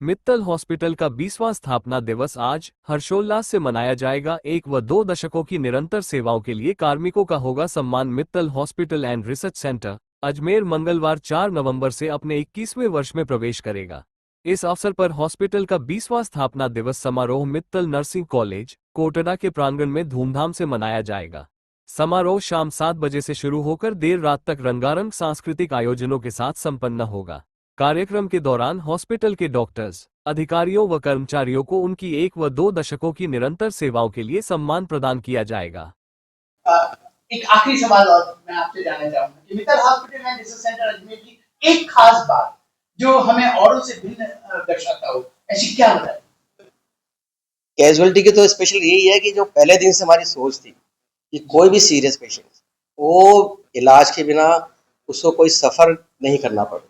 Mittal hospital का 20वां स्थापना दिवस आज हर्षोल्लास से मनाया जाएगा। 1 व 2 दशकों की निरंतर सेवाओं के लिए कार्मिकों का होगा सम्मान। Mittal hospital and research centre Ajmer मंगलवार 4 नवंबर से अपने 21वें वर्ष में प्रवेश करेगा। इस अवसर पर हॉस्पिटल का 20वां स्थापना दिवस समारोह मित्तल नर्सिंग कॉलेज कोटड़ा के प्रांगण में धूमधाम से मनाया जाएगा। समारोह शाम 7 बजे से शुरू होकर देर रात तक रंगारंग सांस्कृतिक आयोजनों के साथ संपन्न होगा। कार्यक्रम के दौरान हॉस्पिटल के डॉक्टर्स, अधिकारियों व कर्मचारियों को उनकी 1 व 2 दशकों की निरंतर सेवाओं के लिए सम्मान प्रदान किया जाएगा। एक आखिरी सवाल और मैं आपसे जानना चाहूंगा कि Mittal hospital and research centre Ajmer की एक खास बात जो हमें औरों से भिन्न दर्शाता हो, ऐसी क्या बताए? कैजुअलिटी की तो स्पेशल यही है कि जो पहले दिन से हमारी सोच थी कि कोई भी सीरियस पेशेंट वो इलाज के बिना उसको कोई सफ़र नहीं करना पड़े।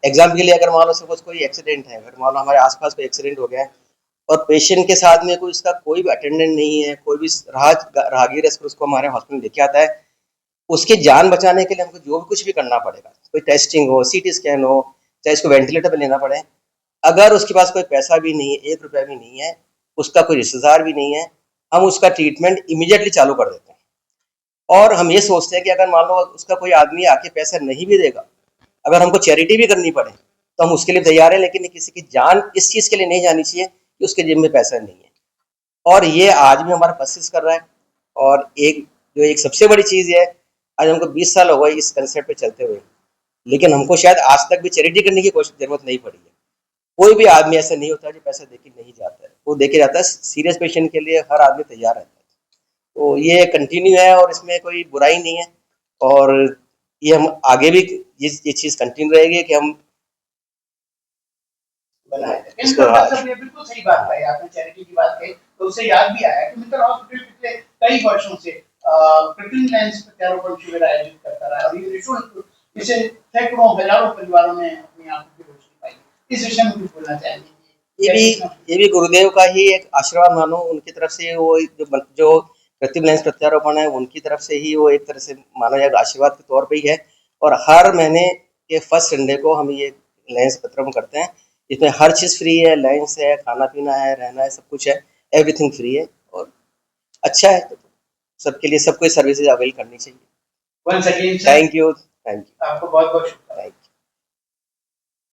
एग्जाम्पल के लिए अगर मान लो सपोज कोई एक्सीडेंट है, अगर मान लो हमारे आसपास कोई एक्सीडेंट हो गया है और पेशेंट के साथ में कोई उसका कोई भी अटेंडेंट नहीं है, कोई भी राहगीर उसको हमारे हॉस्पिटल लेके आता है, उसकी जान बचाने के लिए हमको जो भी कुछ भी करना पड़ेगा, कोई टेस्टिंग हो, सीटी स्कैन हो, चाहे इसको वेंटिलेटर पर लेना पड़े, अगर उसके पास कोई पैसा भी नहीं है, 1 रुपया भी नहीं है, उसका कोई रिश्तेदार भी नहीं है, हम उसका ट्रीटमेंट इमीडिएटली चालू कर देते हैं। और हम ये सोचते हैं कि अगर मान लो उसका कोई आदमी आके पैसा नहीं भी देगा, अगर हमको चैरिटी भी करनी पड़े तो हम उसके लिए तैयार हैं, लेकिन किसी की जान इस चीज़ के लिए नहीं जानी चाहिए कि उसके जेब में पैसा नहीं है। और ये आज भी हमारा परसिस्ट कर रहा है। और एक सबसे बड़ी चीज़ है, आज हमको 20 साल हो गए इस कंसेप्ट पे चलते हुए, लेकिन हमको शायद आज तक भी चैरिटी करने की कोशिश जरूरत नहीं पड़ी है। कोई भी आदमी ऐसा नहीं होता जो पैसा देके नहीं जाता है, वो देके जाता है। सीरियस पेशेंट के लिए हर आदमी तैयार रहता है। तो ये कंटिन्यू है और इसमें कोई बुराई नहीं है। और ये हम आगे भी ये चीज़ कंटिन्यू रहेगी कि हम बिल्कुल सही बात कही आपने, चैरिटी की बात कही तो उससे याद भी आया कि मित्तल हॉस्पिटल पिछले कई वर्षों से कृत्रिम लेंस प्रत्यारोपण शिविर आयोजित करता रहा और ये निःशुल्क इसे सैकड़ों हजारों परिवारों ने अपनी आंखों की रोशनी पाई। इस विषय में कुछ बोलना चाहेंगे? ये भी गुरुदेव का ही एक आशीर्वाद मानो, उनकी तरफ से वो जो कृत्रिम लेंस प्रत्यारोपण है उनकी तरफ से ही वो एक तरह से माना जाएगा, आशीर्वाद के तौर पे ही है। और हर महीने के फर्स्ट संडे को हम ये लेंस प्रत्यारोपण करते हैं। इसमें हर चीज़ फ्री है, लेंस है, खाना पीना है, रहना है, सब कुछ है, एवरीथिंग फ्री है और अच्छा है। तो सबके लिए सबको सर्विसेज अवेल करनी चाहिए। Once again thank you. आपको बहुत बहुत शुक्रिया।